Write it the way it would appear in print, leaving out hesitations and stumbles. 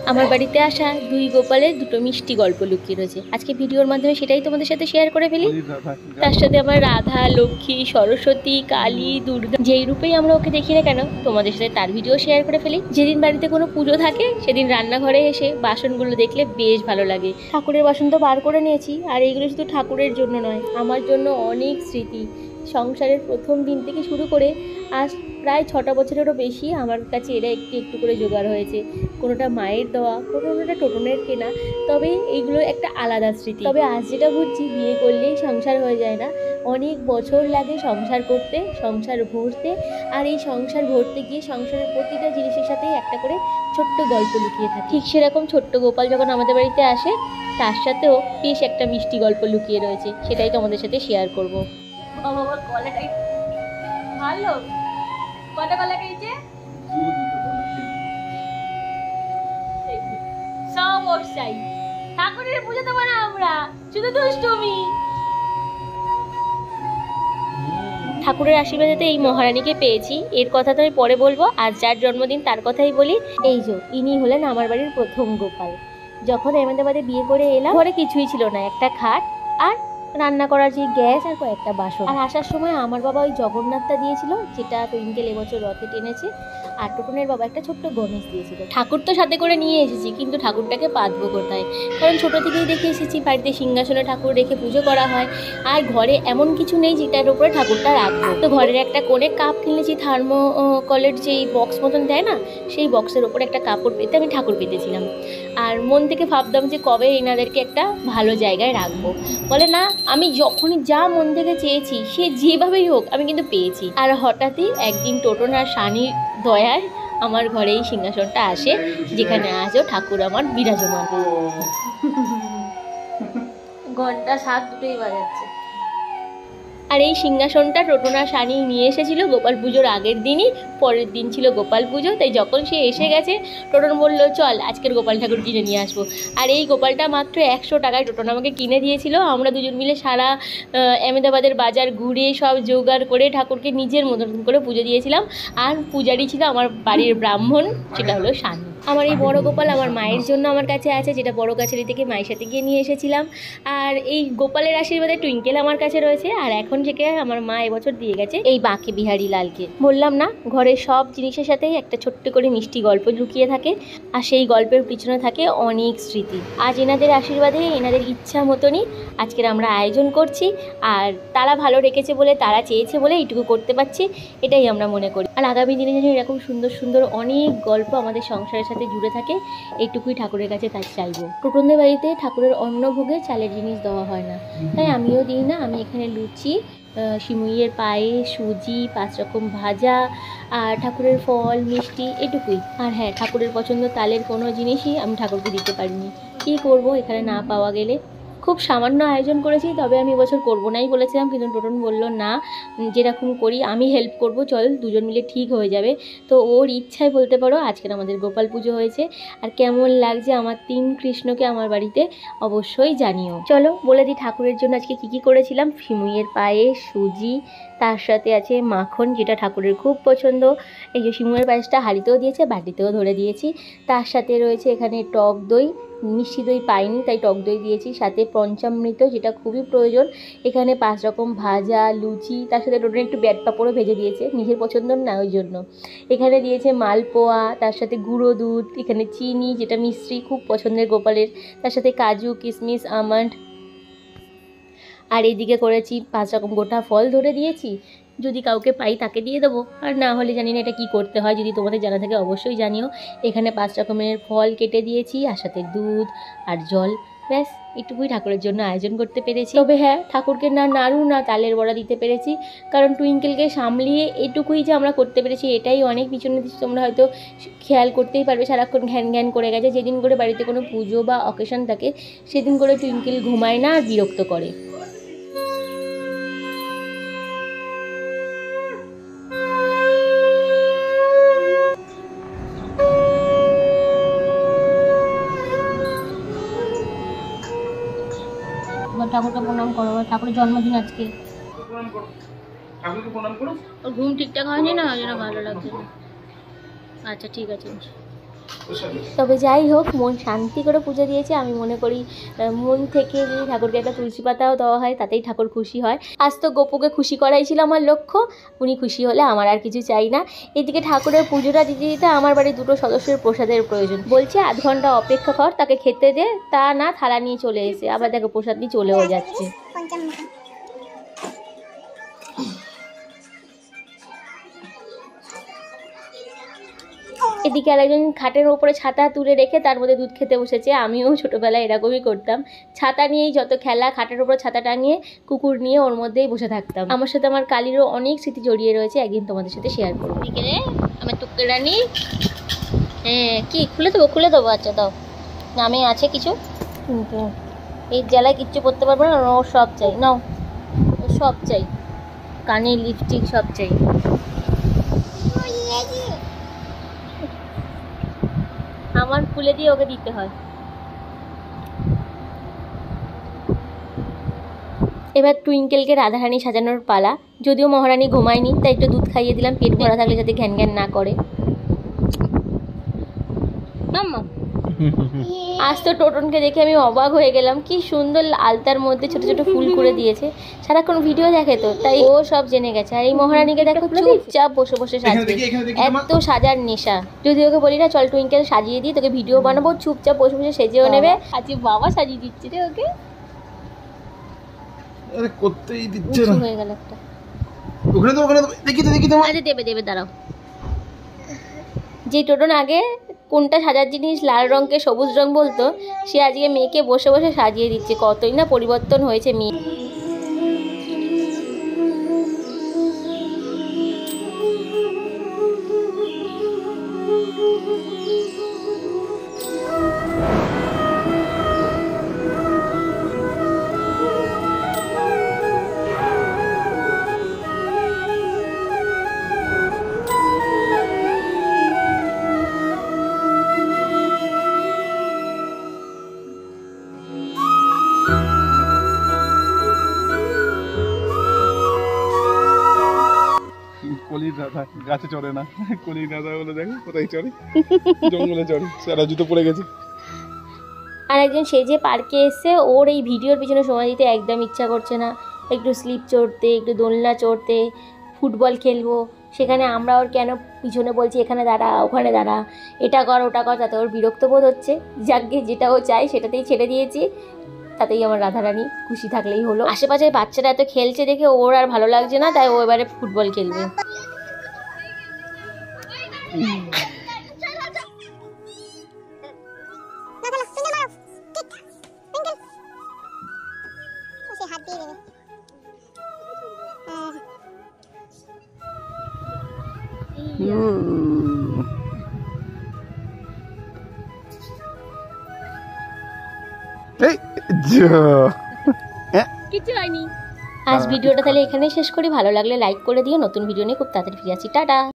আমার বাড়িতে আসা দুই গোপালের দুটো মিষ্টি গল্প লুকিয়ে রয়েছে। আজকে ভিডিওর মাধ্যমে সেটাই তোমাদের সাথে শেয়ার করে ফেলি। তার সাথে আমার রাধা, লক্ষ্মী, সরস্বতী, কালী, দুর্গা, যেই রূপেই আমরা ওকে দেখি না কেন তোমাদের সাথে তার ভিডিও শেয়ার করে ফেলি। যেদিন বাড়িতে কোনো পুজো থাকে সেদিন রান্নাঘরে এসে বাসনগুলো দেখলে বেশ ভালো লাগে। ঠাকুরের বাসন তো বার করে নিয়েছি, আর এইগুলো শুধু ঠাকুরের জন্য নয়, আমার জন্য অনেক স্মৃতি। সংসারের প্রথম দিন থেকে শুরু করে আজ প্রায় 6টা বছরেরও বেশি আমার কাছে এরা একটু একটু করে জোগাড় হয়েছে। কোনোটা মায়ের দেওয়া, কোনোটা টোটনের কেনা, তবে এইগুলো একটা আলাদা স্মৃতি। তবে আজ যেটা বুঝছি, বিয়ে করলেই সংসার হয়ে যায় না, অনেক বছর লাগে সংসার করতে, সংসার ভরতে। আর এই সংসার ভরতে গিয়ে সংসারের প্রতিটা জিনিসের সাথেই একটা করে ছোট্ট গল্প লুকিয়ে থাকে। ঠিক সেরকম ছোট্ট গোপাল যখন আমাদের বাড়িতে আসে, তার সাথেও বেশ একটা মিষ্টি গল্প লুকিয়ে রয়েছে, সেটাই তোমাদের সাথে শেয়ার করবো। বাবা কলাটাই ভালো, কটা কলা খেয়েছে? সব ওর চাই। ঠাকুরের পুজো দেবো না আমরা, শুধু দুষ্টুমি। ঠাকুরের আশীর্বাদেতে এই মহারানীকে পেয়েছি, এর কথা তো আমি পরে বলবো। আজ যার জন্মদিন তার কথাই বলি। এই যে ইনি হলেন আমার বাড়ির প্রথম গোপাল। যখন আহমেদাবাদে বিয়ে করে এলাম, ঘরে কিছুই ছিল না, একটা খাট আর রান্না করার যে গ্যাস আর কয়েকটা বাসন। আর আসার সময় আমার বাবা ওই জগন্নাথটা দিয়েছিল, যেটা টুইঙ্কেল এবছর রথে টেনেছে, আর টোটনের বাবা একটা ছোট্ট গণেশ দিয়েছিল। ঠাকুর তো সাথে করে নিয়ে এসেছি, কিন্তু ঠাকুরটাকে পাতবো কোথায়? কারণ ছোট থেকেই দেখে এসেছি বাড়িতে সিংহাসনে ঠাকুর রেখে পুজো করা হয়, আর ঘরে এমন কিছু নেই যেটার উপরে ঠাকুরটা রাখবো। তো ঘরের একটা কোণে কাপ কিনেছি, থার্মোকলের যেই বক্স মতন দেয় না, সেই বক্সের ওপরে একটা কাপড় পেতে আমি ঠাকুর পেতেছিলাম। আর মন থেকে ভাবতাম যে কবে এনাদেরকে একটা ভালো জায়গায় রাখবো। বলে না, আমি যখনই যা মন থেকে চেয়েছি, সে যেভাবেই হোক আমি কিন্তু পেয়েছি। আর হঠাৎই একদিন টোটন আর শানির দয়ায় আমার ঘরে এই সিংহাসনটা আসে, যেখানে আজও ঠাকুর আমার বিরাজমান। ঘন্টা 7 দুটোই বাজাচ্ছে। আর এই সিংহাসনটা টোটনা শানি নিয়ে এসেছিল গোপাল পুজোর আগের দিনই। পরের দিন ছিল গোপাল পুজো, তাই যখন সে এসে গেছে টোটন বললো চল আজকের গোপাল ঠাকুর কিনে নিয়ে আসবো। আর এই গোপালটা মাত্র 100 টাকায় টোটন আমাকে কিনে দিয়েছিল। আমরা দুজন মিলে সারা আহমেদাবাদের বাজার ঘুরে সব জোগাড় করে ঠাকুরকে নিজের মতন করে পুজো দিয়েছিলাম। আর পূজারি ছিল আমার বাড়ির ব্রাহ্মণ, সেটা হলো শানি। আমার এই বড় গোপাল আমার মায়ের জন্য আমার কাছে আছে, যেটা বড় কাছারি থেকে মায়ের সাথে গিয়ে নিয়ে এসেছিলাম। আর এই গোপালের আশীর্বাদে টুইঙ্কেল আমার কাছে রয়েছে, আর এখন থেকে আমার মা এবছর দিয়ে গেছে এই বাঁকে বিহারি লালকে। বললাম না, ঘরের সব জিনিসের সাথেই একটা ছোট্ট করে মিষ্টি গল্প লুকিয়ে থাকে, আর সেই গল্পের পিছনে থাকে অনেক স্মৃতি। আজ এনাদের আশীর্বাদে, এনাদের ইচ্ছা মতনই আজকের আমরা আয়োজন করছি। আর তারা ভালো রেখেছে বলে, তারা চেয়েছে বলে এইটুকু করতে পারছি, এটাই আমরা মনে করি। আর আগামী দিনে যেন এরকম সুন্দর সুন্দর অনেক গল্প আমাদের সংসারের সাথে জুড়ে থাকে, এইটুকুই ঠাকুরের কাছে তাই চাইবো। টোটনদের বাড়িতে ঠাকুরের অন্নভোগে চালের জিনিস দেওয়া হয় না, তাই আমিও দিই না। আমি এখানে লুচি, সিমুইয়ের পায়েস, সুজি, 5 রকম ভাজা, আর ঠাকুরের ফল, মিষ্টি, এটুকুই। আর হ্যাঁ, ঠাকুরের পছন্দ তালের কোনো জিনিসই আমি ঠাকুরকে দিতে পারিনি। কী করব এখানে না পাওয়া গেলে। খুব সামান্য আয়োজন করেছি, তবে আমি এবছর করবো নাই বলেছিলাম, কিন্তু টোটন বলল না, যেরকম করি আমি হেল্প করব, চল দুজন মিলে ঠিক হয়ে যাবে। তো ওর ইচ্ছায় বলতে পারো আজকের আমাদের গোপাল পুজো হয়েছে। আর কেমন লাগছে আমার 3 কৃষ্ণকে আমার বাড়িতে অবশ্যই জানিও। চলো বলে দিই ঠাকুরের জন্য আজকে কী কী করেছিলাম। সিমুইয়ের পায়েস, সুজি, তার সাথে আছে মাখন, যেটা ঠাকুরের খুব পছন্দ। এই যে সিমুইয়ের পায়েসটা হাঁড়িতেও দিয়েছে, বাটিতেও ধরে দিয়েছি। তার সাথে রয়েছে এখানে টক দই, মিষ্টি দই পাইনি তাই টক দই দিয়েছি, সাথে পঞ্চামৃত, যেটা খুবই প্রয়োজন। এখানে 5 রকম ভাজা, লুচি, তার সাথে টোটন একটু ব্যাট পাঁপড়ও ভেজে দিয়েছে, নিজের পছন্দ না ওই জন্য। এখানে দিয়েছে মালপোয়া, তার সাথে গুঁড়ো দুধ, এখানে চিনি, যেটা মিষ্টি খুব পছন্দের গোপালের, তার সাথে কাজু, কিশমিশ, আমন্ড। আর এইদিকে করেছি 5 রকম গোটা ফল ধরে দিয়েছি, যদি কাউকে পাই তাকে দিয়ে দেবো, আর না হলে জানি না এটা কি করতে হয়, যদি তোমাদের জানা থাকে অবশ্যই জানিও। এখানে 5 রকমের ফল কেটে দিয়েছি, আর সাথে দুধ আর জল। ব্যাস এটুকুই ঠাকুরের জন্য আয়োজন করতে পেরেছি। তবে হ্যাঁ, ঠাকুরকে না নাড়ু না তালের বড়া দিতে পেরেছি, কারণ টুইঙ্কেলকে সামলিয়ে এটুকুই যে আমরা করতে পেরেছি এটাই অনেক। পিছনে তোমরা হয়তো খেয়াল করতেই পারবে সারাক্ষণ ঘ্যান ঘ্যান করে গেছে। যেদিন করে বাড়িতে কোনো পুজো বা অকেশন থাকে সেদিন করে টুইঙ্কেল ঘুমায় না আর বিরক্ত করে। ঠাকুরকে প্রণাম করো, ঠাকুরের জন্মদিন আজকে। ওর ঘুম ঠিকঠাক হয়নি না, ওই জন্য ভালো লাগছে না। আচ্ছা ঠিক আছে। তবে যাই হোক, মন শান্তি করে পুজো দিয়েছে। আমি মনে করি মন থেকে যদি ঠাকুরকে একটা তুলসী পাতাও দেওয়া হয় তাতেই ঠাকুর খুশি হয়। আজ তো গপুকে খুশি করাই ছিল আমার লক্ষ্য, উনি খুশি হলে আমার আর কিছু চাই না। এদিকে ঠাকুরের পুজোটা দিতে দিতে আমার বাড়ির 2টো সদস্যের প্রসাদের প্রয়োজন। বলছে আধ ঘন্টা অপেক্ষা কর, তাকে খেতে দে। তা না, থালা নিয়ে চলে এসে আবার দেখো প্রসাদ নিয়ে চলেও যাচ্ছে। এদিকে আরেকজন খাটের ওপরে ছাতা তুলে রেখে তার মধ্যে দুধ খেতে বসেছে। আমিও ছোটোবেলায় এরকমই করতাম, ছাতা নিয়েই যত খেলা, খাটের ওপর ছাতা টাঙিয়ে কুকুর নিয়ে ওর মধ্যেই বসে থাকতাম। আমার সাথে আমার কালিরও অনেক স্মৃতি জড়িয়ে রয়েছে, একদিন তোমাদের সাথে শেয়ার করবো। বিকেলে আমার টুকরে রানী, হ্যাঁ কি খুলে দেবো, আচ্ছা দাও। নামে আছে কিছু, কিন্তু এই জেলায় কিচ্ছু করতে পারবো না, ওর সব চাই। নাও, ও সব চাই, কানের লিপস্টিক সব চাই। আমার খুলে দিয়ে ওকে দিতে হয়। এবার টুইঙ্কেলকে রাধারানী সাজানোর পালা। যদিও মহারানী ঘুমায়নি, তাই একটু দুধ খাইয়ে দিলাম, পেট ভরা থাকলে যাতে ঘ্যান ঘ্যান না করে। আজ তো টোটনকে দেখে আমি অবাক হয়ে গেলাম, কি সুন্দর আলতার মধ্যে ছোট ছোট ফুল করে দিয়েছে। সারাক্ষণ ভিডিও দেখে তো, তাই ও সব জেনে গেছে। আর এই মহারানীকে দেখো চুপচাপ বসে বসে সাজবে, এত সাজার নেশা। যদি ওকে বলি না চল টুইঙ্কেল সাজিয়ে দিই, তোকে ভিডিও বানাবো, চুপচাপ বসে বসে সেজেও নেবে। আজকে বাবা সাজিয়ে দিচ্ছে রে ওকে। আরে করতেই দিচ্ছে না, হয়ে গেল একটা। ওখানে দেখি তো। আরে দেবে দাঁড়াও। যে টোটন আগে কোনটা সাজার জিনিস লাল রঙকে সবুজ রং বলতো, সে আজকে মেয়েকে বসে বসে সাজিয়ে দিচ্ছে। কতই না পরিবর্তন হয়েছে মেয়ে। কলির রাধা গাছে চড়ে না, কলির রাধা বলে দেখো কোথায় চড়ে, জঙ্গলে চড়ে। সারা জুতো পড়ে গেছে। আর একজন সেজে পার্কে এসে ওর এই ভিডিওর পিছনে সময় দিতে একদম ইচ্ছা করছে না। একটু স্লিপ চড়তে, একটু দোলনা চড়তে, ফুটবল খেলবো, সেখানে আমরা ওর কেন পিছনে বলছি এখানে দাঁড়া ওখানে দাঁড়া, এটা কর ওটা কর, তাতে ওর বিরক্ত বোধ হচ্ছে। যাকে যেটা ও চাই সেটাতেই ছেড়ে দিয়েছি, তাতেই আমার রাধারানী খুশি থাকলেই হলো। আশেপাশে বাচ্চারা এত খেলছে দেখে ওর আর ভালো লাগছে না, তাই ও এবারে ফুটবল খেলবে। কিছু হয়নি। আজ ভিডিওটা তাহলে এখানেই শেষ করি। ভালো লাগলে লাইক করে দিও। নতুন ভিডিও নিয়ে খুব তাড়াতাড়ি ফিরে আসি। টাটা।